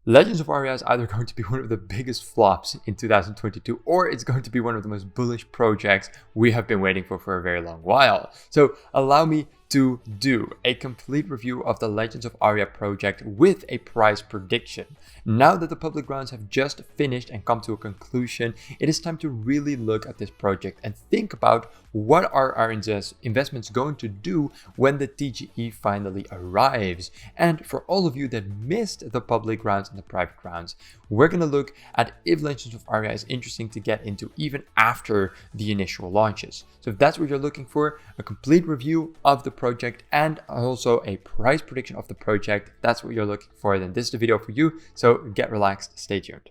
Legends of Aria is either going to be one of the biggest flops in 2022, or it's going to be one of the most bullish projects we have been waiting for a very long while. So allow me to do a complete review of the Legends of Aria project with a price prediction. Now that the public rounds have just finished and come to a conclusion, it is time to really look at this project and think about what are our investments going to do when the TGE finally arrives. And for all of you that missed the public rounds and the private rounds, we're going to look at if Legends of Aria is interesting to get into even after the initial launches. So if that's what you're looking for, a complete review of the project and also a price prediction of the project, that's what you're looking for, then this is the video for you. So get relaxed, stay tuned.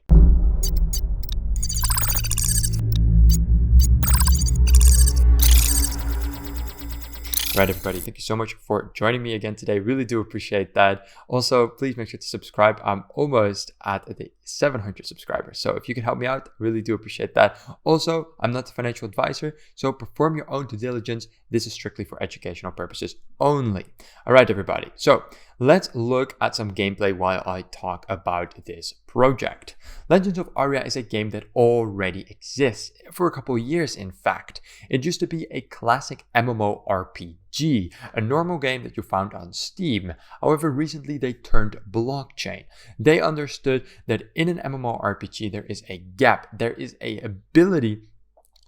Right, everybody, thank you so much for joining me again today. Really do appreciate that. Also, please make sure to subscribe. I'm almost at the 700 subscribers. So if you can help me out, really do appreciate that. Also, I'm not a financial advisor, so perform your own due diligence. This is strictly for educational purposes only. All right, everybody. So let's look at some gameplay while I talk about this project. Legends of Aria is a game that already exists for a couple of years, in fact. It used to be a classic MMORPG, a normal game that you found on Steam. However, recently they turned blockchain. They understood that in an MMORPG there is a gap, there is a ability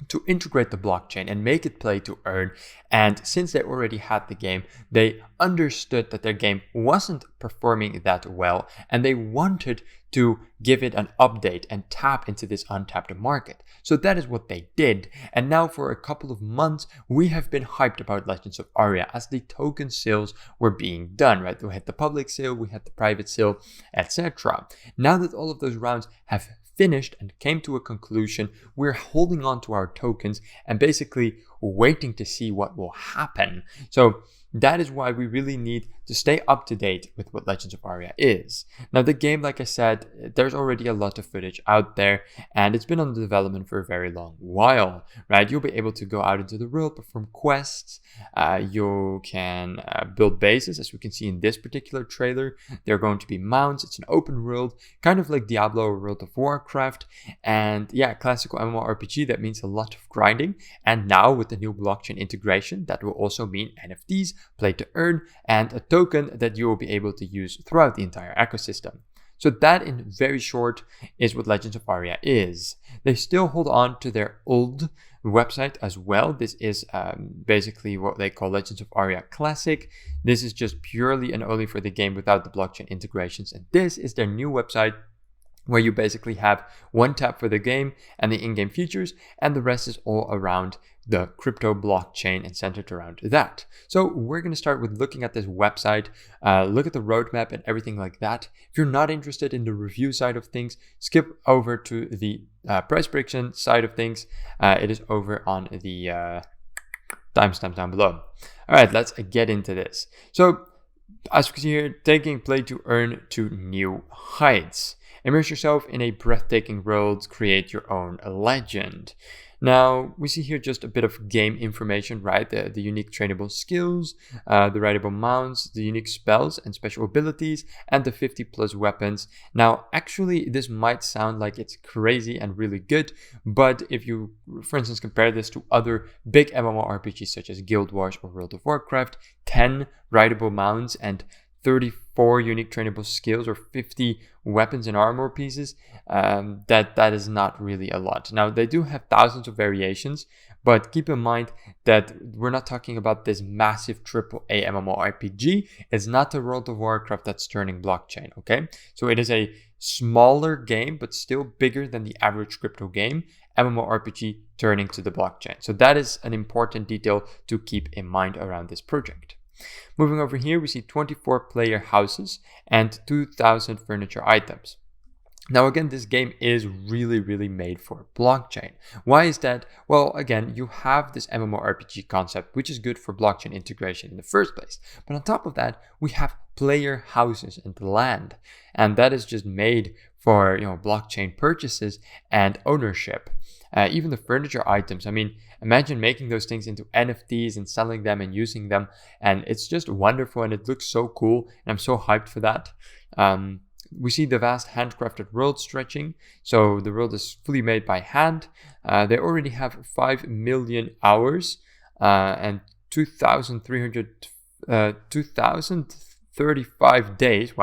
to integrate the blockchain and make it play to earn. And since they already had the game, they understood that their game wasn't performing that well, and they wanted to give it an update and tap into this untapped market. So that is what they did. And now for a couple of months, we have been hyped about Legends of Aria as the token sales were being done, right? We had the public sale, we had the private sale, etc. Now that all of those rounds have finished and came to a conclusion, we're holding on to our tokens and basically waiting to see what will happen. So that is why we really need to stay up to date with what Legends of Aria is. Now, the game, like I said, there's already a lot of footage out there, and it's been under development for a very long while, right? You'll be able to go out into the world, perform quests, you can build bases, as we can see in this particular trailer. There are going to be mounts. It's an open world, kind of like Diablo or World of Warcraft, and yeah, classical MMORPG. That means a lot of grinding, and now with the new blockchain integration, that will also mean NFTs, play to earn, and a token that you will be able to use throughout the entire ecosystem. So that, in very short, is what Legends of Aria is. They still hold on to their old website as well. This is basically what they call Legends of Aria Classic. This is just purely and only for the game without the blockchain integrations. And this is their new website, where you basically have one tab for the game and the in-game features, and the rest is all around the crypto blockchain and centered around that. So we're going to start with looking at this website, look at the roadmap and everything like that. If you're not interested in the review side of things, skip over to the price prediction side of things. It is over on the timestamp down below. All right, let's get into this. So as you can see here, taking play to earn to new heights. Immerse yourself in a breathtaking world, create your own legend. Now, we see here just a bit of game information, right? The unique trainable skills, the rideable mounts, the unique spells and special abilities, and the 50 plus weapons. Now, actually, this might sound like it's crazy and really good, but if you, for instance, compare this to other big MMORPGs such as Guild Wars or World of Warcraft, 10 rideable mounts and 34 unique trainable skills or 50 weapons and armor pieces, that is not really a lot. Now, they do have thousands of variations, but keep in mind that we're not talking about this massive AAA MMORPG. It's not the World of Warcraft that's turning blockchain, okay? So it is a smaller game, but still bigger than the average crypto game, MMORPG turning to the blockchain. So that is an important detail to keep in mind around this project. Moving over here, we see 24 player houses and 2,000 furniture items. Now again, this game is really made for blockchain. Why is that? Well, again, you have this MMORPG concept, which is good for blockchain integration in the first place. But on top of that, we have player houses and land. And that is just made for, blockchain purchases and ownership. Even the furniture items, I mean, imagine making those things into NFTs and selling them and using them. And it's just wonderful and it looks so cool. And I'm so hyped for that. We see the vast handcrafted world stretching. So the world is fully made by hand. They already have 5 million hours and 2,035 days,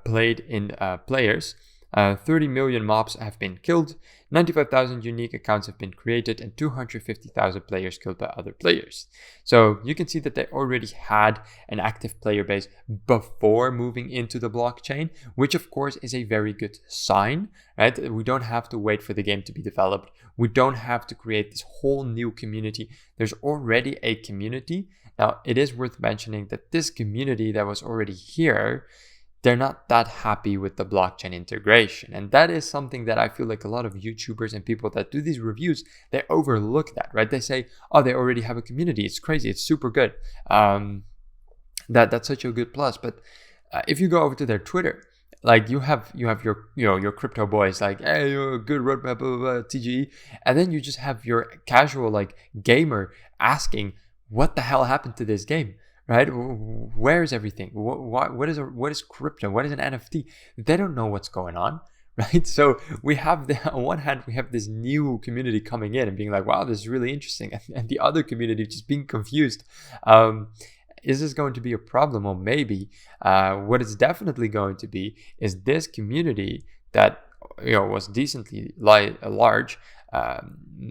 played in players. 30 million mobs have been killed, 95,000 unique accounts have been created, and 250,000 players killed by other players. So you can see that they already had an active player base before moving into the blockchain, which of course is a very good sign, right? We don't have to wait for the game to be developed. We don't have to create this whole new community. There's already a community. Now, it is worth mentioning that this community that was already here, they're not that happy with the blockchain integration. And that is something that I feel like a lot of YouTubers and people that do these reviews, they overlook that, right? They say, oh, they already have a community. It's crazy. It's super good. That's such a good plus. But if you go over to their Twitter, like you have your crypto boys like, hey, you're a good roadmap, blah, blah, blah, TGE. And then you just have your casual like gamer asking, what the hell happened to this game? Right? Where is everything? What is crypto? What is an NFT? They don't know what's going on, right? So we have on one hand, we have this new community coming in and being like, wow, this is really interesting. And the other community just being confused. Is this going to be a problem? Or maybe what it's definitely going to be is this community that was decently large.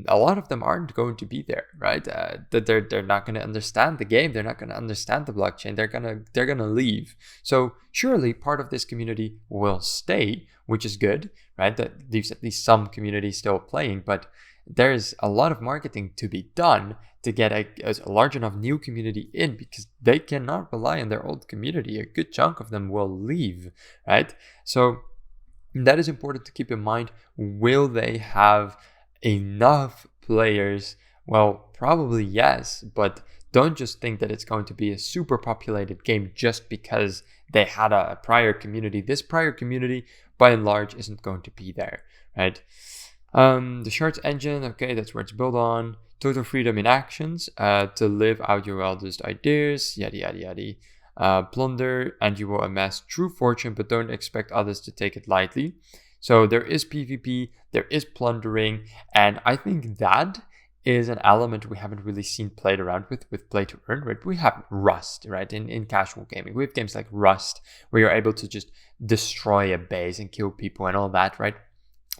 A lot of them aren't going to be there, right? That they're not going to understand the game. They're not going to understand the blockchain. They're gonna leave. So surely part of this community will stay, which is good, right? That leaves at least some community still playing. But there's a lot of marketing to be done to get a large enough new community in, because they cannot rely on their old community. A good chunk of them will leave, right? So that is important to keep in mind. Will they have enough players? Well, probably yes, but don't just think that it's going to be a super populated game just because they had a prior community. This prior community, by and large, isn't going to be there, right? The Shards engine, okay, that's where it's built on. Total freedom in actions, to live out your wildest ideas, yada, yada, yada. Plunder, and you will amass true fortune, but don't expect others to take it lightly. So there is PvP, there is plundering, and I think that is an element we haven't really seen played around with play to earn, right? We have Rust, right? In casual gaming, we have games like Rust where you're able to just destroy a base and kill people and all that, right?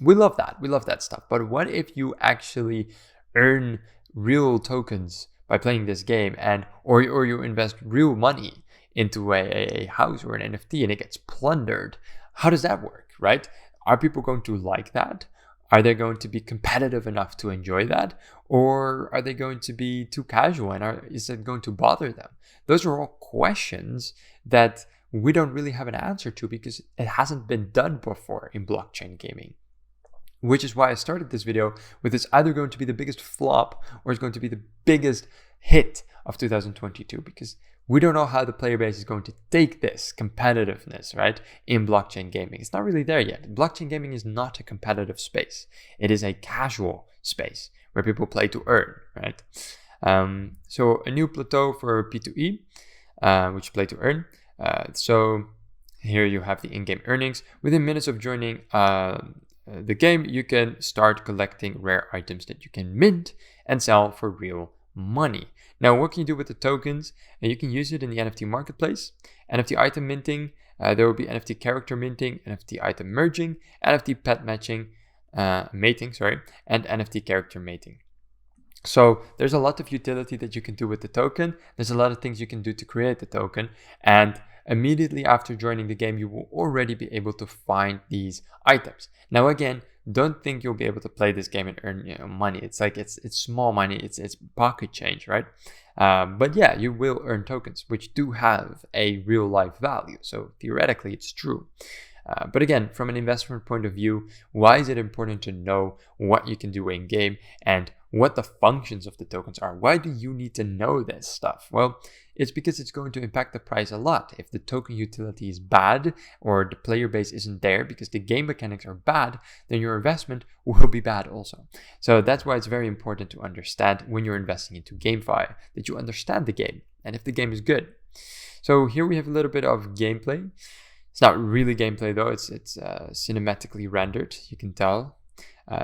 We love that. We love that stuff. But what if you actually earn real tokens by playing this game, or you invest real money into a house or an NFT and it gets plundered? How does that work, right? Are people going to like that? Are they going to be competitive enough to enjoy that? Or are they going to be too casual, and is it going to bother them? Those are all questions that we don't really have an answer to because it hasn't been done before in blockchain gaming. Which is why I started this video with it's either going to be the biggest flop or it's going to be the biggest hit of 2022, because we don't know how the player base is going to take this competitiveness, right, in blockchain gaming. It's not really there yet. Blockchain gaming is not a competitive space. It is a casual space where people play to earn, right? So a new plateau for P2E, which play to earn. So here you have the in-game earnings. Within minutes of joining the game, you can start collecting rare items that you can mint and sell for real money. Now, what can you do with the tokens? You can use it in the NFT marketplace, NFT item minting, there will be NFT character minting, NFT item merging, NFT pet mating, and NFT character mating. So there's a lot of utility that you can do with the token. There's a lot of things you can do to create the token, and immediately after joining the game, you will already be able to find these items. Now, again, don't think you'll be able to play this game and earn money. It's like it's small money. It's pocket change, right? But yeah, you will earn tokens, which do have a real life value. So theoretically, it's true. But again, from an investment point of view, why is it important to know what you can do in game and what the functions of the tokens are? Why do you need to know this stuff? Well, it's because it's going to impact the price a lot. If the token utility is bad or the player base isn't there because the game mechanics are bad, then your investment will be bad also. So that's why it's very important to understand when you're investing into GameFi that you understand the game and if the game is good. So here we have a little bit of gameplay. It's not really gameplay though, it's cinematically rendered, you can tell.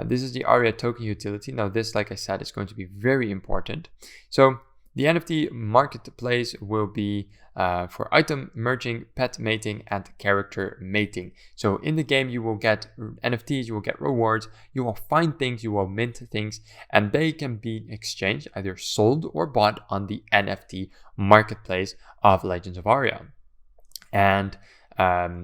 This is the Aria token utility. Now this, like I said, is going to be very important. So the NFT marketplace will be for item merging, pet mating, and character mating. So in the game, you will get NFTs, you will get rewards, you will find things, you will mint things, and they can be exchanged, either sold or bought on the NFT marketplace of Legends of Aria. And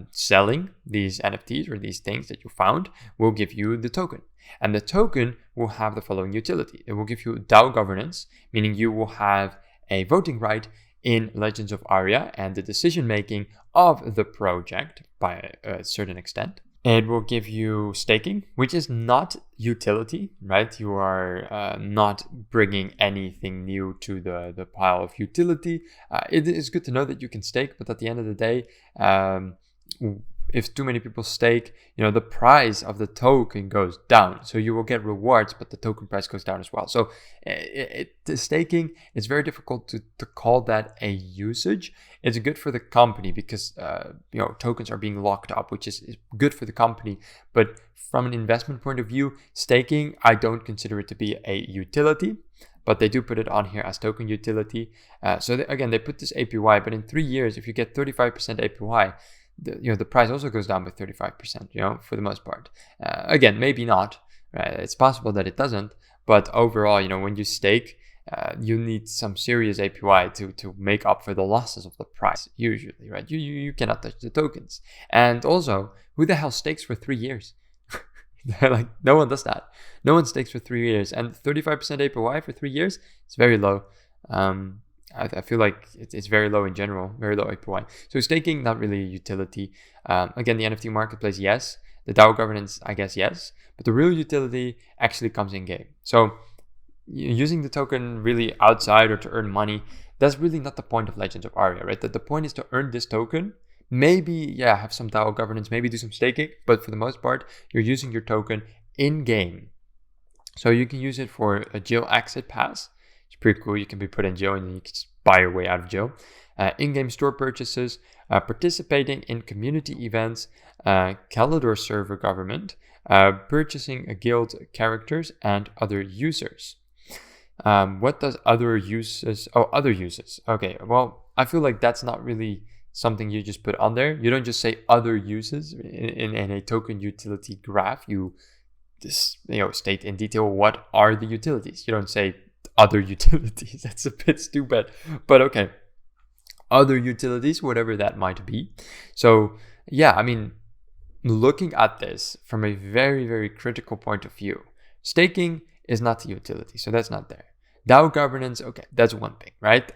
selling these NFTs or these things that you found will give you the token. And the token will have the following utility. It will give you DAO governance, meaning you will have a voting right in Legends of Aria and the decision making of the project by a certain extent. It will give you staking, which is not utility, right? You are not bringing anything new to the pile of utility. It is good to know that you can stake, but at the end of the day, if too many people stake, the price of the token goes down. So you will get rewards, but the token price goes down as well. So the staking, it's very difficult to call that a usage. It's good for the company because tokens are being locked up, which is good for the company. But from an investment point of view, staking, I don't consider it to be a utility. But they do put it on here as token utility. Again, they put this APY, but in 3 years, if you get 35% APY, the price also goes down by 35%, for the most part. Again, maybe not, right? It's possible that it doesn't, but overall, when you stake, you need some serious APY to make up for the losses of the price, usually, right? You cannot touch the tokens. And also, who the hell stakes for 3 years? Like, no one does that. No one stakes for 3 years, and 35% APY for 3 years, it's very low. I feel like it's very low in general, very low APY. So staking, not really a utility. Again, the NFT marketplace, yes. The DAO governance, I guess, yes. But the real utility actually comes in game. So using the token really outside or to earn money, that's really not the point of Legends of Aria, right? The point is to earn this token. Maybe, have some DAO governance, maybe do some staking. But for the most part, you're using your token in game. So you can use it for a jail exit pass. It's pretty cool. You can be put in jail and you can just buy your way out of jail. In-game store purchases, participating in community events, Calidor server government, purchasing a guild characters and other users. What does other uses? Oh, other uses. Okay, well, I feel like that's not really something you just put on there. You don't just say other uses in a token utility graph. You just state in detail what are the utilities. You don't say other utilities. That's a bit stupid, but okay. Other utilities, whatever that might be. So looking at this from a very, very critical point of view, staking is not a utility, so that's not there. DAO governance, okay, that's one thing, right?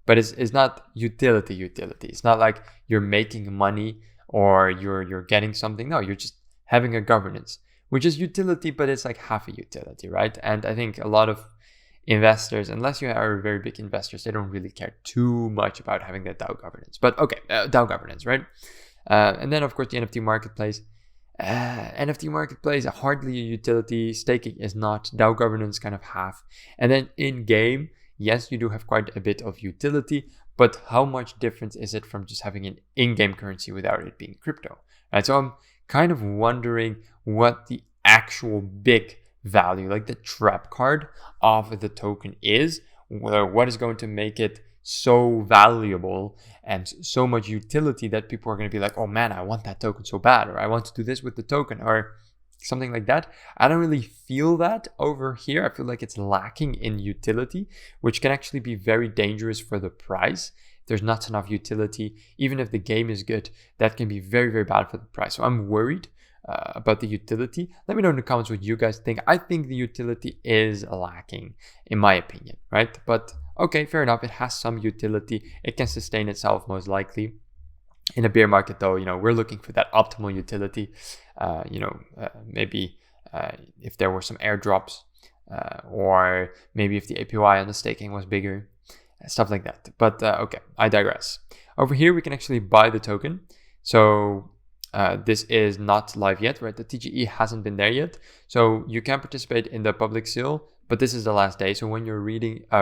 But it's not utility. It's not like you're making money or you're getting something. No, you're just having a governance, which is utility, but it's like half a utility, right? And I think a lot of investors, unless you are very big investors, they don't really care too much about having that DAO governance. But okay, DAO governance, right? And then of course the NFT marketplace. NFT marketplace, hardly a utility. Staking is not. DAO governance, kind of half. And then in game, yes, you do have quite a bit of utility, but how much difference is it from just having an in-game currency without it being crypto? Right? So I'm kind of wondering what the actual big value, like the trap card of the token is, what is going to make it so valuable and so much utility that people are going to be like, oh man, I want that token so bad, or I want to do this with the token, or something like that. I don't really feel that over here. I feel like it's lacking in utility, which can actually be very dangerous for the price. If there's not enough utility, even if the game is good, that can be very, very bad for the price. So I'm worried about the utility. Let me know in the comments what you guys think. I think the utility is lacking, in my opinion, right? But okay, fair enough. It has some utility. It can sustain itself most likely. In a bear market, though, we're looking for that optimal utility. Maybe if there were some airdrops, or maybe if the APY on the staking was bigger, stuff like that. But okay, I digress. Over here, we can actually buy the token. So this is not live yet, right? The TGE hasn't been there yet. So you can participate in the public sale, but this is the last day. So when you're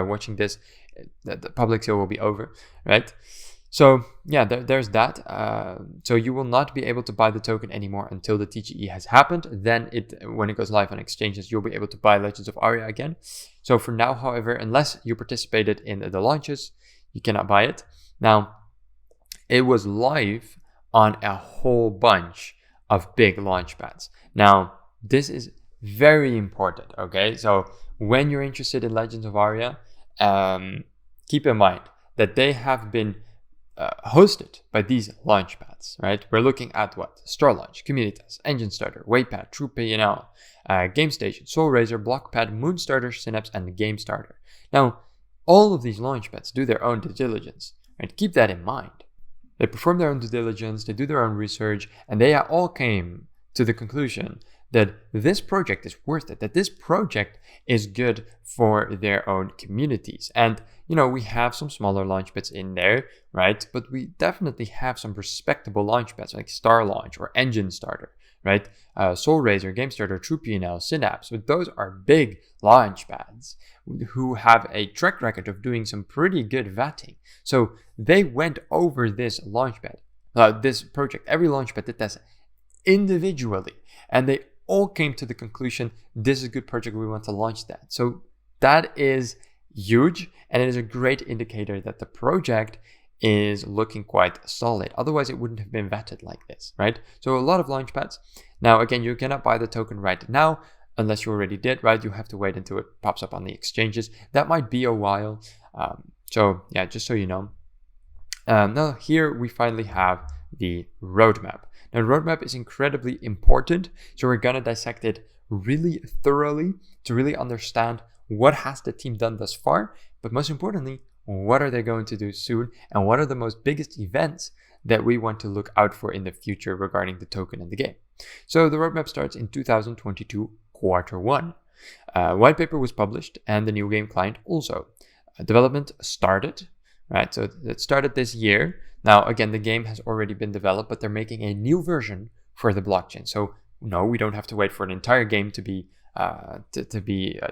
watching this, the public sale will be over, right? So yeah, there's that. So you will not be able to buy the token anymore until the TGE has happened. Then when it goes live on exchanges, you'll be able to buy Legends of Aria again. So for now, however, unless you participated in the launches, you cannot buy it. Now, it was live on a whole bunch of big launchpads. Now, this is very important, okay? So when you're interested in Legends of Aria, keep in mind that they have been hosted by these launchpads, right? We're looking at what? Star Launch, Communitas, Engine Starter, Whitepaper, True P&L, Game Station, SoulRaiser, Blockpad, Moonstarter, Synapse, and Game Starter. Now, all of these launchpads do their own due diligence, right? Keep that in mind. They perform their own due diligence, they do their own research, and they all came to the conclusion that this project is worth it, that this project is good for their own communities. And, we have some smaller launchpads in there, right? But we definitely have some respectable launchpads like Star Launch or Engine Starter, right? SoulRaiser, Game Starter, True P&L, Synapse. So those are big launchpads who have a track record of doing some pretty good vetting. So they went over this launchpad, this project. Every launchpad did this individually, and they all came to the conclusion, this is a good project, we want to launch that. So that is huge, and it is a great indicator that the project is looking quite solid. Otherwise, it wouldn't have been vetted like this, right? So a lot of launchpads. Now, again, you cannot buy the token right now, unless you already did, right? You have to wait until it pops up on the exchanges. That might be a while. So yeah, just so you know. Now here we finally have the roadmap. Now, the roadmap is incredibly important, so we're going to dissect it really thoroughly to really understand what has the team done thus far, but most importantly, what are they going to do soon, and what are the most biggest events that we want to look out for in the future regarding the token and the game. So the roadmap starts in 2022 Q1. Whitepaper was published, and the new game client also. Development started, right? So it started this year. Now, again, the game has already been developed, but they're making a new version for the blockchain. So no, we don't have to wait for an entire game to be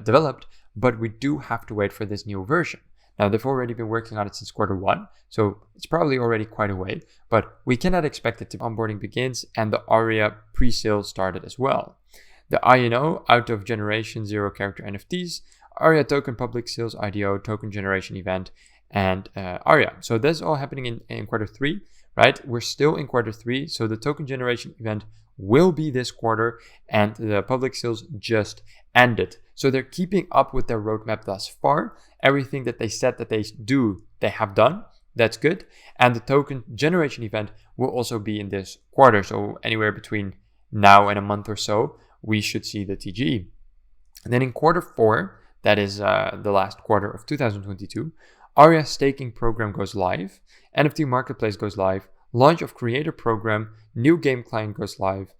developed, but we do have to wait for this new version. Now, they've already been working on it since Q1, so it's probably already quite a way, but we cannot expect it to onboarding begins, and the Aria pre-sale started as well. The INO, out of generation zero character NFTs, Aria token public sales IDO, token generation event, and Aria. So this is all happening in Q3, right? We're still in Q3, so the token generation event will be this quarter, and the public sales just ended. So they're keeping up with their roadmap thus far. Everything that they said that they do, they have done. That's good. And the token generation event will also be in this quarter. So anywhere between now and a month or so, we should see the TGE. And then in Q4, that is the last quarter of 2022, Aria staking program goes live, NFT marketplace goes live, launch of creator program, new game client goes live,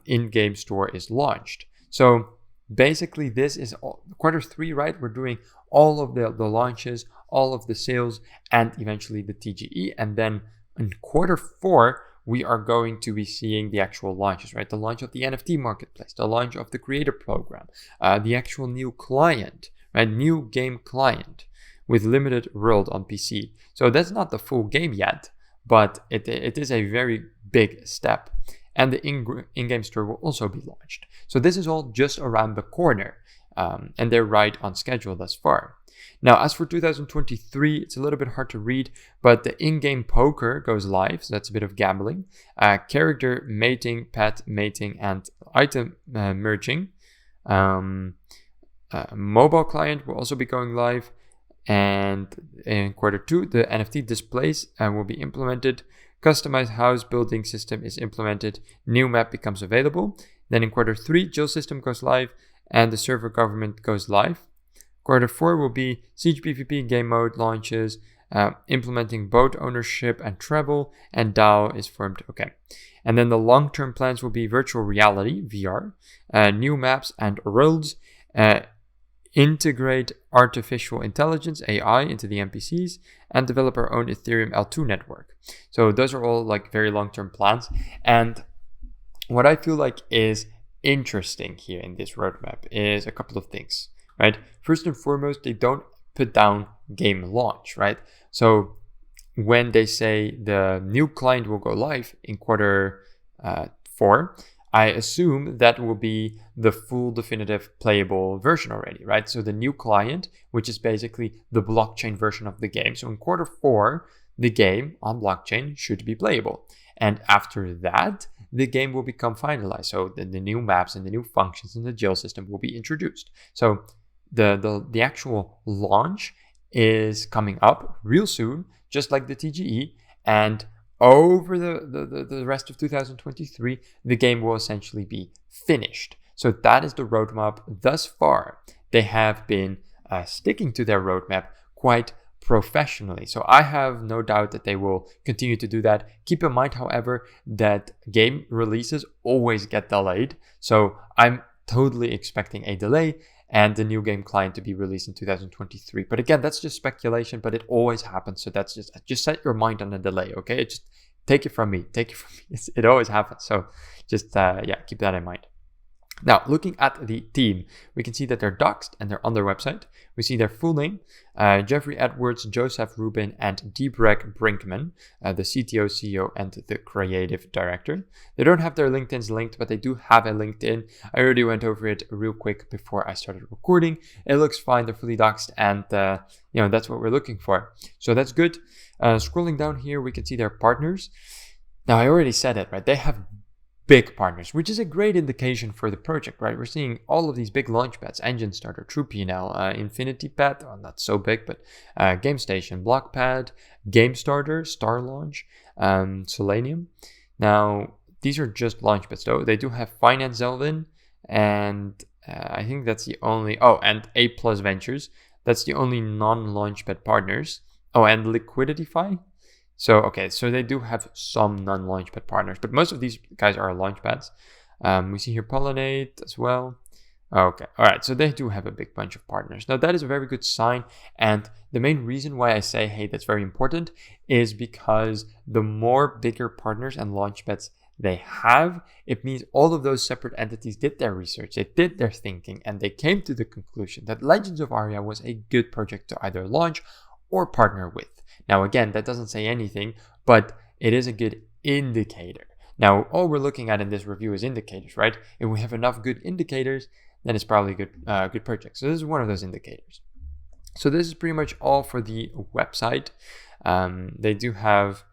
in-game store is launched. So basically this is Q3, right? We're doing all of the launches, all of the sales, and eventually the TGE. And then in Q4, we are going to be seeing the actual launches, right? The launch of the NFT marketplace, the launch of the creator program, the actual new client, right? New game client with limited world on PC. So that's not the full game yet, but it is a very big step. And the in-game store will also be launched. So this is all just around the corner, and they're right on schedule thus far. Now, as for 2023, it's a little bit hard to read, but the in-game poker goes live, so that's a bit of gambling. Character mating, pet mating, and item merging. Mobile client will also be going live. And in Q2, the NFT displays will be implemented. Customized house building system is implemented. New map becomes available. Then in Q3, Jill system goes live and the server government goes live. Q4 will be Siege PvP game mode launches, implementing boat ownership and travel, and DAO is formed. Okay. And then the long-term plans will be virtual reality, VR, new maps and worlds, integrate artificial intelligence, AI, into the NPCs, and develop our own Ethereum L2 network. So those are all like very long-term plans. And what I feel like is interesting here in this roadmap is a couple of things, right? First and foremost, they don't put down game launch, right? So when they say the new client will go live in Q4, I assume that will be the full definitive playable version already, right? So the new client, which is basically the blockchain version of the game. So in Q4, the game on blockchain should be playable. And after that, the game will become finalized. So the new maps and the new functions in the jail system will be introduced. So the actual launch is coming up real soon, just like the TGE. And over the rest of 2023, the game will essentially be finished. So that is the roadmap thus far. They have been sticking to their roadmap quite professionally. So I have no doubt that they will continue to do that. Keep in mind, however, that game releases always get delayed. So I'm totally expecting a delay and the new game client to be released in 2023. But again, that's just speculation, but it always happens. So that's just set your mind on a delay, okay? Just take it from me. It always happens. So just, keep that in mind. Now, looking at the team, we can see that they're doxed and they're on their website. We see their full name, Jeffrey Edwards, Joseph Rubin, and Deebrek Brinkman, the CTO, CEO, and the creative director. They don't have their LinkedIn's linked, but they do have a LinkedIn. I already went over it real quick before I started recording. It looks fine. They're fully doxed, and that's what we're looking for. So that's good. Scrolling down here, we can see their partners. Now, I already said it, right? They have big partners, which is a great indication for the project, right? We're seeing all of these big Launchpads, Engine Starter, TruePNL, Infinity Pad, not so big, but Game Station, Blockpad, Game Starter, Star Launch, Selenium. Now, these are just Launchpads though. They do have Finance Zelvin, and I think that's the only, and A Plus Ventures. That's the only non-Launchpad partners. Oh, and Liquidify. So they do have some non-Launchpad partners, but most of these guys are Launchpads. We see here Pollinate as well. Okay, all right, so they do have a big bunch of partners. Now, that is a very good sign, and the main reason why I say, hey, that's very important is because the more bigger partners and Launchpads they have, it means all of those separate entities did their research, they did their thinking, and they came to the conclusion that Legends of Aria was a good project to either launch or partner with. Now, again, that doesn't say anything, but it is a good indicator. Now, all we're looking at in this review is indicators, right? If we have enough good indicators, then it's probably a good project. So this is one of those indicators. So this is pretty much all for the website. They do have,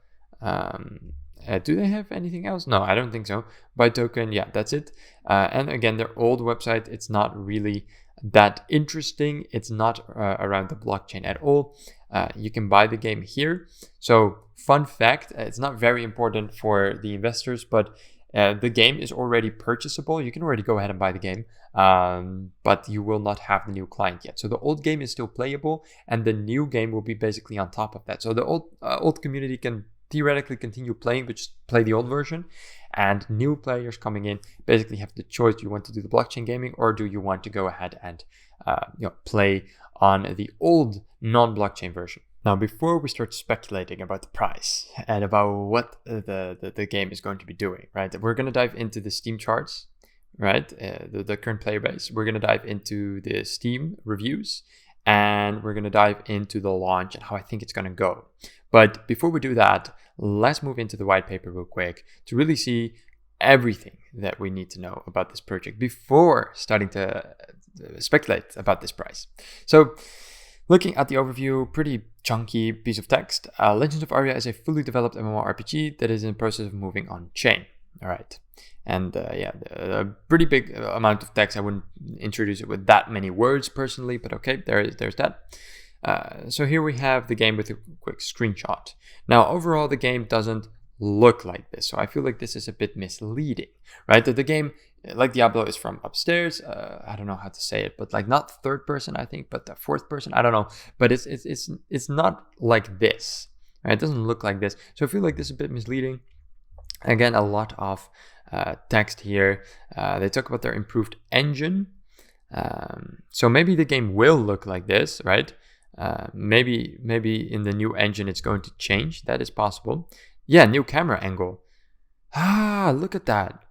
do they have anything else? No, I don't think so. Buy token, yeah, that's it. And again, their old website, it's not really that interesting. It's not around the blockchain at all. You can buy the game here. So fun fact, it's not very important for the investors, but the game is already purchasable. You can already go ahead and buy the game, but you will not have the new client yet. So the old game is still playable, and the new game will be basically on top of that. So the old community can theoretically continue playing, but just play the old version. And new players coming in basically have the choice: do you want to do the blockchain gaming, or do you want to go ahead and play on the old non-blockchain version? Now, before we start speculating about the price and about what the game is going to be doing, right, we're going to dive into the Steam charts, right, the current player base. We're going to dive into the Steam reviews, and we're going to dive into the launch and how I think it's going to go. But before we do that, let's move into the white paper real quick to really see everything that we need to know about this project before starting to speculate about this price. So, looking at the overview, pretty chunky piece of text. Legends of Aria is a fully developed MMORPG that is in the process of moving on chain. All right. And a pretty big amount of text. I wouldn't introduce it with that many words personally, but okay, there's that. So here we have the game with a quick screenshot. Now, overall, the game doesn't look like this. So I feel like this is a bit misleading, right? That the game, like Diablo, is from upstairs. I don't know how to say it, but like not third person, I think, but the fourth person. I don't know, but it's not like this. Right? It doesn't look like this. So I feel like this is a bit misleading. Again, a lot of text here. They talk about their improved engine. So maybe the game will look like this, right? Maybe in the new engine it's going to change. That is possible. Yeah, new camera angle. Look at that.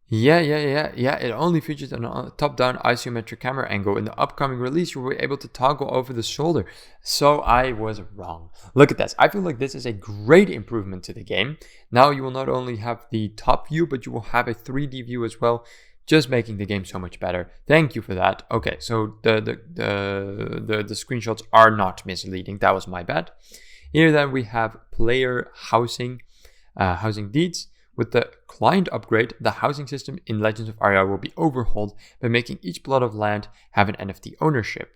Yeah. It only features a top-down isometric camera angle. In the upcoming release, you will be able to toggle over the shoulder. So I was wrong. Look at this. I feel like this is a great improvement to the game. Now you will not only have the top view, but you will have a 3D view as well, just making the game so much better. Thank you for that. Okay, so the screenshots are not misleading. That was my bad. Here then we have player housing deeds. With the client upgrade, the housing system in Legends of Aria will be overhauled by making each plot of land have an NFT ownership.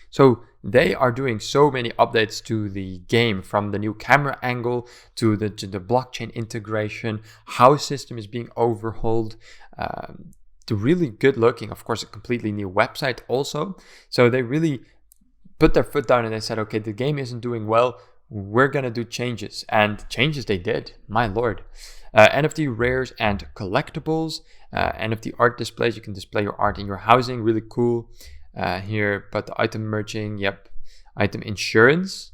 So they are doing so many updates to the game, from the new camera angle to the blockchain integration. House system is being overhauled. The really good looking, of course, a completely new website also. So they really put their foot down and they said, okay, the game isn't doing well. We're going to do changes. And changes they did. My lord. NFT rares and collectibles. NFT art displays. You can display your art in your housing. Really cool. Here, but the item merging. Yep. Item insurance.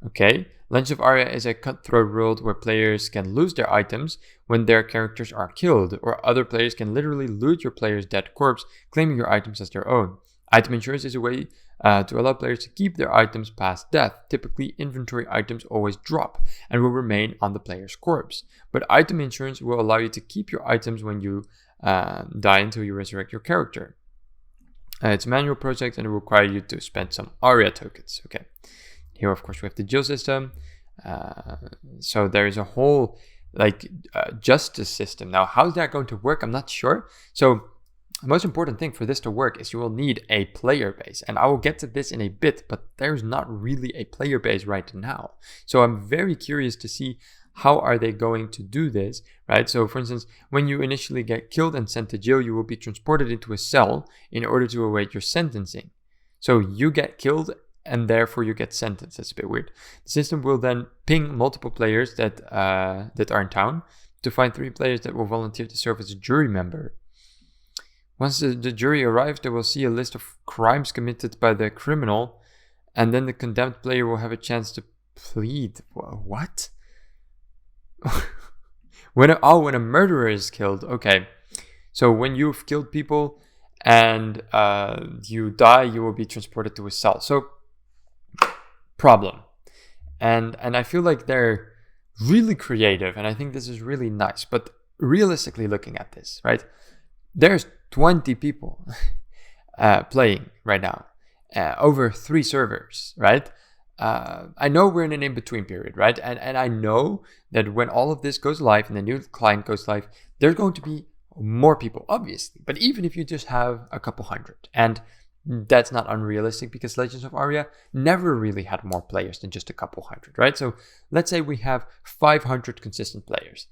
Okay. Legends of Aria is a cutthroat world where players can lose their items when their characters are killed, or other players can literally loot your player's dead corpse, claiming your items as their own. Item insurance is a way to allow players to keep their items past death. Typically, inventory items always drop and will remain on the player's corpse. But item insurance will allow you to keep your items when you die until you resurrect your character. It's a manual project and it will require you to spend some Aria tokens. Okay. Here, of course, we have the jail system. So there is a whole justice system. Now, how's that going to work? I'm not sure. So the most important thing for this to work is you will need a player base. And I will get to this in a bit, but there's not really a player base right now. So I'm very curious to see how are they going to do this, right? So for instance, when you initially get killed and sent to jail, you will be transported into a cell in order to await your sentencing. So you get killed and therefore you get sentenced. That's a bit weird. The system will then ping multiple players that are in town to find 3 players that will volunteer to serve as a jury member. Once the jury arrives, they will see a list of crimes committed by the criminal, and then the condemned player will have a chance to plead. What? when a murderer is killed. Okay, so when you've killed people and you die, you will be transported to a cell. So problem, and I feel like they're really creative, and I think this is really nice. But realistically, looking at this, right, there's 20 people playing right now over 3 servers, right? I know we're in an in-between period, right? And I know that when all of this goes live and the new client goes live, there's going to be more people, obviously. But even if you just have a couple hundred, and that's not unrealistic because Legends of Aria never really had more players than just a couple hundred, right? So let's say we have 500 consistent players.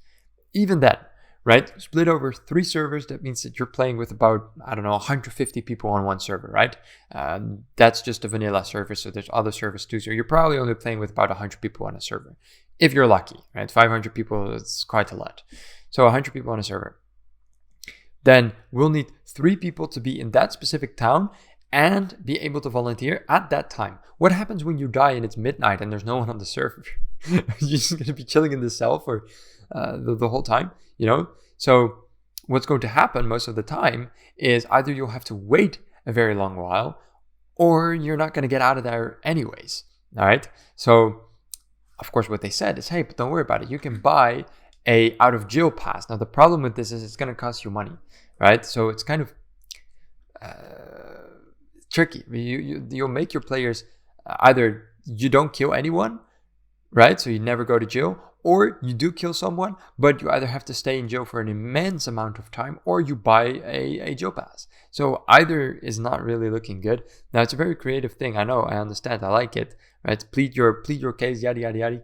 Even then, right? Split over 3 servers, that means that you're playing with about, 150 people on one server, right? That's just a vanilla server, so there's other servers too. So you're probably only playing with about 100 people on a server, if you're lucky, right? 500 people is quite a lot. So 100 people on a server. Then we'll need 3 people to be in that specific town and be able to volunteer at that time. What happens when you die and it's midnight and there's no one on the server? You're just going to be chilling in the cell for the whole time, So what's going to happen most of the time is either you'll have to wait a very long while or you're not going to get out of there anyways. All right. So of course, what they said is, hey, but don't worry about it. You can buy a out of jail pass. Now, the problem with this is it's going to cost you money, right? So it's kind of tricky. You'll make your players either you don't kill anyone, right? So you never go to jail, or you do kill someone, but you either have to stay in jail for an immense amount of time, or you buy a jail pass. So either is not really looking good. Now, it's a very creative thing. I know, I understand, I like it, right? Plead your case, yada, yada, yada.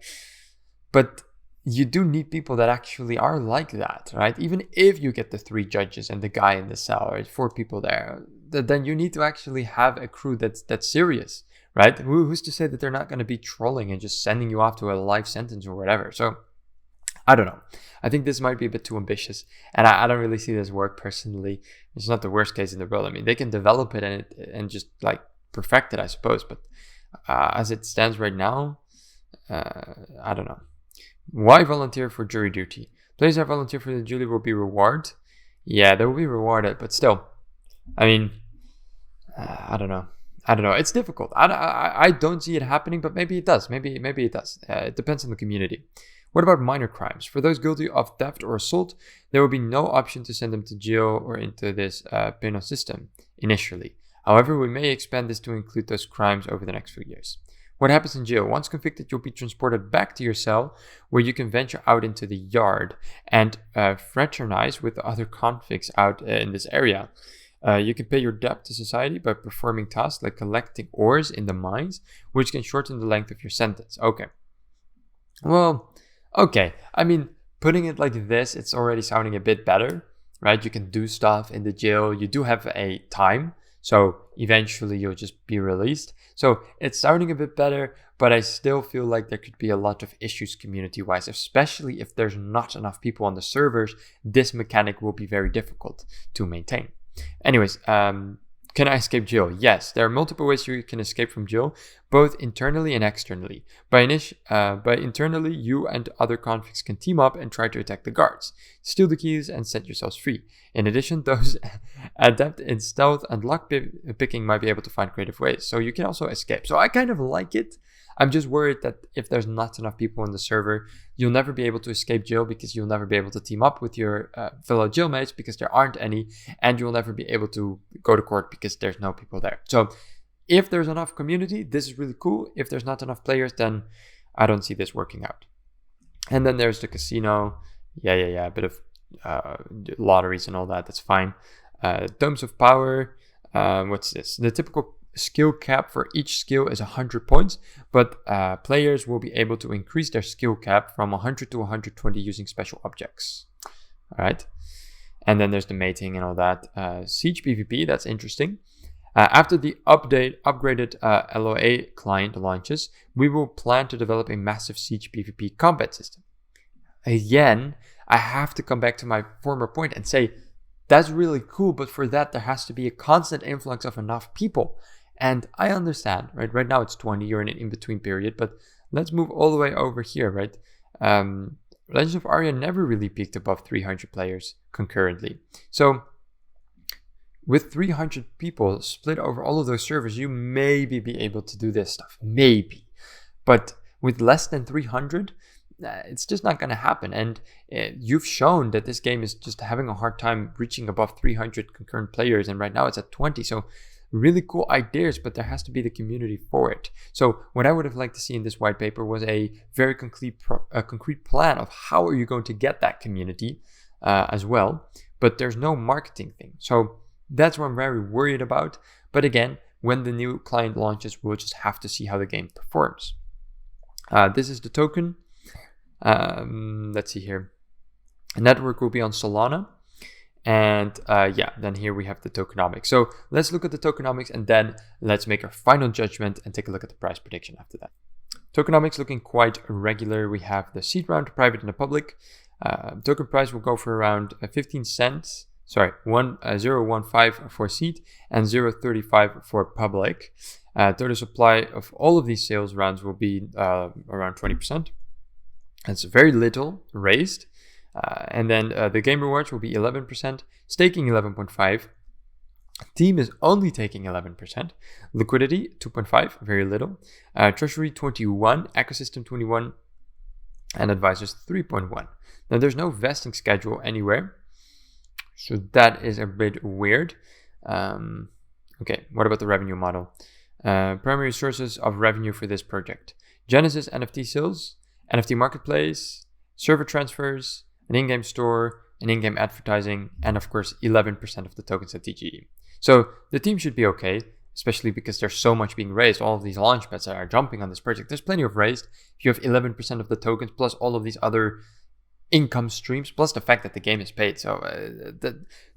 But you do need people that actually are like that, right? Even if you get the 3 judges and the guy in the cell, right? 4 people there, then you need to actually have a crew that's serious, right? Who's to say that they're not going to be trolling and just sending you off to a life sentence or whatever? So I don't know. I think this might be a bit too ambitious, and I don't really see this work personally. It's not the worst case in the world. I mean, they can develop it and just like perfect it, I suppose. But as it stands right now, I don't know. Why volunteer for jury duty? Players that volunteer for the jury will be rewarded Yeah, they will be rewarded, but still, I mean, I don't know. It's difficult. I don't see it happening, but maybe it does. Maybe it does. It depends on the community. What about minor crimes? For those guilty of theft or assault, there will be no option to send them to jail or into this penal system initially. However, we may expand this to include those crimes over the next few years. What happens in jail? Once convicted, you'll be transported back to your cell where you can venture out into the yard and fraternize with the other convicts out in this area. You can pay your debt to society by performing tasks like collecting ores in the mines, which can shorten the length of your sentence. Okay. Well, okay. I mean, putting it like this, it's already sounding a bit better, right? You can do stuff in the jail. You do have a time, so eventually you'll just be released. So it's sounding a bit better, but I still feel like there could be a lot of issues community-wise, especially if there's not enough people on the servers. This mechanic will be very difficult to maintain. Anyways, can I escape jail? Yes, there are multiple ways you can escape from jail, both internally and externally. By internally, you and other convicts can team up and try to attack the guards, steal the keys, and set yourselves free. In addition, those adept in stealth and lock picking might be able to find creative ways, so you can also escape. So I kind of like it. I'm just worried that if there's not enough people on the server, you'll never be able to escape jail because you'll never be able to team up with your fellow jailmates because there aren't any, and you'll never be able to go to court because there's no people there. So if there's enough community, this is really cool. If there's not enough players, then I don't see this working out. And then there's the casino. Yeah, a bit of lotteries and all that. That's fine. Domes of power. What's this? The typical skill cap for each skill is 100 points, but players will be able to increase their skill cap from 100 to 120 using special objects. All right. And then there's the mating and all that. Siege PvP, that's interesting. After the upgraded LOA client launches, we will plan to develop a massive Siege PvP combat system. Again, I have to come back to my former point and say, that's really cool, but for that, there has to be a constant influx of enough people. And I understand, right? Right now it's 20, you're in an in-between period, but let's move all the way over here, right? Legends of Aria never really peaked above 300 players concurrently. So with 300 people split over all of those servers, you maybe be able to do this stuff, maybe. But with less than 300, it's just not going to happen. And you've shown that this game is just having a hard time reaching above 300 concurrent players, and right now it's at 20. So really cool ideas, but there has to be the community for it. So what I would have liked to see in this white paper was a very concrete plan of how are you going to get that community as well. But there's no marketing thing. So that's what I'm very worried about. But again, when the new client launches, we'll just have to see how the game performs. This is the token. Let's see here. A network will be on Solana. And then here we have the tokenomics. So let's look at the tokenomics and then let's make our final judgment and take a look at the price prediction after that. Tokenomics looking quite regular. We have the seed round, private and the public. Token price will go for around 15 cents. Sorry, 0.15 for seed and 0.35 for public. Total supply of all of these sales rounds will be around 20%. That's very little raised. And then the game rewards will be 11%, staking 11.5%, team is only taking 11%, liquidity 2.5, very little, treasury 21, ecosystem 21, and advisors 3.1. Now there's no vesting schedule anywhere, so that is a bit weird. Okay, what about the revenue model? Primary sources of revenue for this project: Genesis NFT sales, NFT marketplace, server transfers, an in-game store, an in-game advertising, and of course 11% of the tokens at TGE. So the team should be okay, especially because there's so much being raised. All of these launchpads that are jumping on this project. There's plenty of raised. If you have 11% of the tokens plus all of these other income streams, plus the fact that the game is paid. So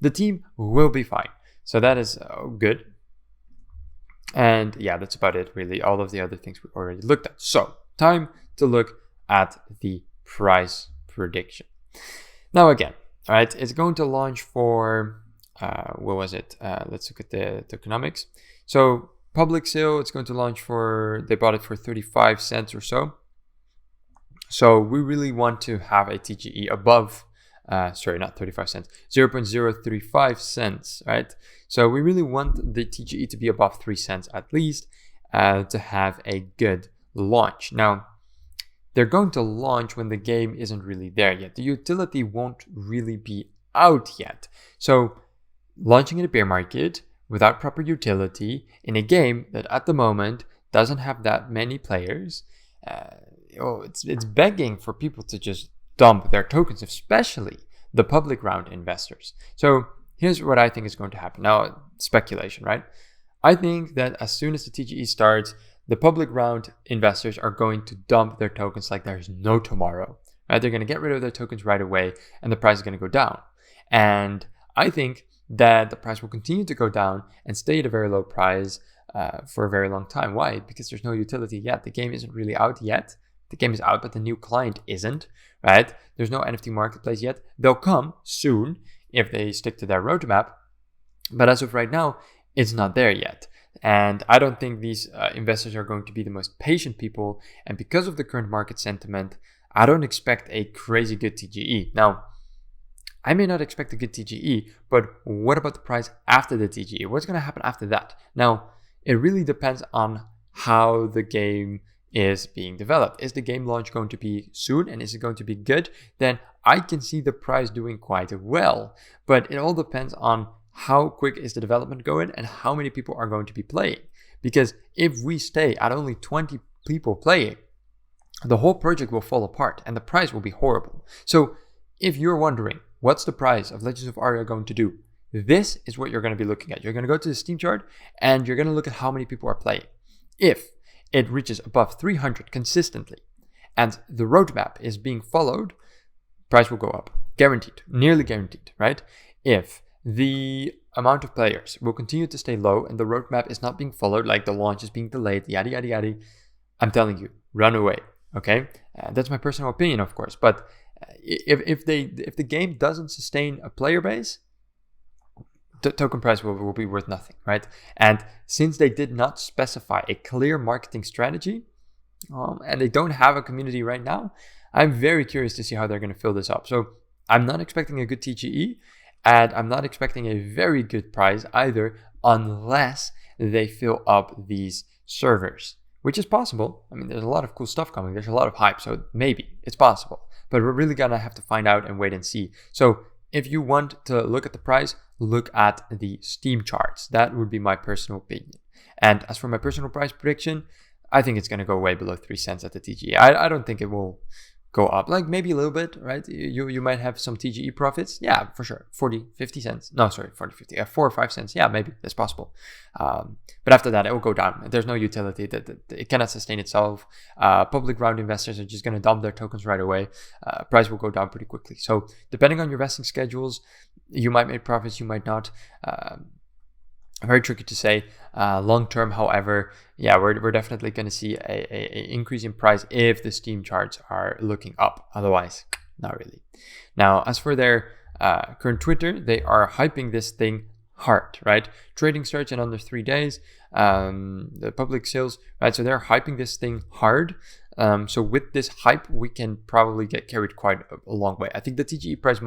the team will be fine. So that is good. And yeah, that's about it really. All of the other things we already looked at. So time to look at the price prediction. Now again, all right, it's going to launch for, what was it? Let's look at the tokenomics. So public sale, it's going to launch for, they bought it for 35 cents or so. So we really want to have a TGE above sorry, not 35 cents, 0.035 cents, right? So we really want the TGE to be above 3 cents at least to have a good launch. Now, they're going to launch when the game isn't really there yet. The utility won't really be out yet. So launching in a bear market without proper utility in a game that at the moment doesn't have that many players, it's begging for people to just dump their tokens, especially the public round investors. So here's what I think is going to happen. Now, speculation, right? I think that as soon as the TGE starts, the public round investors are going to dump their tokens like there's no tomorrow, right? They're going to get rid of their tokens right away, and the price is going to go down. And I think that the price will continue to go down and stay at a very low price for a very long time. Why? Because there's no utility yet. The game isn't really out yet. The game is out, but the new client isn't, right? There's no NFT marketplace yet. They'll come soon if they stick to their roadmap. But as of right now, it's not there yet. And I don't think these investors are going to be the most patient people. And because of the current market sentiment, I don't expect a crazy good TGE. Now, I may not expect a good TGE, but what about the price after the TGE? What's going to happen after that? Now, it really depends on how the game is being developed. Is the game launch going to be soon and is it going to be good? Then I can see the price doing quite well. But it all depends on how quick is the development going and how many people are going to be playing. Because if we stay at only 20 people playing, the whole project will fall apart and the price will be horrible. So if you're wondering, what's the price of Legends of Aria going to do? This is what you're going to be looking at. You're going to go to the Steam chart and you're going to look at how many people are playing. If it reaches above 300 consistently and the roadmap is being followed, price will go up. Guaranteed, nearly guaranteed, right? If the amount of players will continue to stay low and the roadmap is not being followed, like the launch is being delayed, yada, yada, yada, I'm telling you, run away, okay? That's my personal opinion, of course, but if the game doesn't sustain a player base, the token price will be worth nothing, right? And since they did not specify a clear marketing strategy, and they don't have a community right now, I'm very curious to see how they're going to fill this up. So I'm not expecting a good TGE, and I'm not expecting a very good price either, unless they fill up these servers, which is possible. I mean, there's a lot of cool stuff coming. There's a lot of hype, so maybe it's possible. But we're really going to have to find out and wait and see. So if you want to look at the price, look at the Steam charts. That would be my personal opinion. And as for my personal price prediction, I think it's going to go way below 3 cents at the TGE. I don't think it will go up, like maybe a little bit, right? You might have some TGE profits. Yeah, for sure. 40, 50 cents. No, sorry, 40, 50. 4 or 5 cents. Yeah, maybe that's possible. But after that, it will go down. There's no utility. That it cannot sustain itself. Public round investors are just going to dump their tokens right away. Price will go down pretty quickly. So depending on your vesting schedules, you might make profits, you might not. Very tricky to say. Long term, however, yeah, we're definitely going to see a increase in price if the Steam charts are looking up. Otherwise, not really. Now, as for their current Twitter, they are hyping this thing hard, right? Trading starts in under 3 days. The public sales, right? So they're hyping this thing hard. So with this hype, we can probably get carried quite a long way. I think the TGE price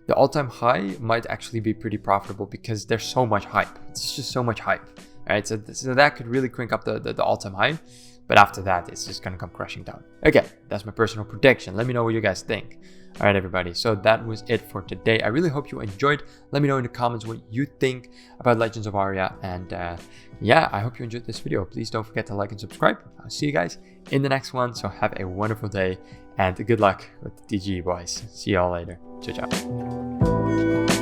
the all-time high might actually be pretty profitable because there's so much hype. It's just so much hype, right? So that could really crank up the all-time high. But after that, it's just going to come crashing down. Again, that's my personal prediction. Let me know what you guys think. All right, everybody. So that was it for today. I really hope you enjoyed. Let me know in the comments what you think about Legends of Aria. And yeah, I hope you enjoyed this video. Please don't forget to like and subscribe. I'll see you guys in the next one. So have a wonderful day and good luck with the TGE, boys. See y'all later. Ciao, ciao.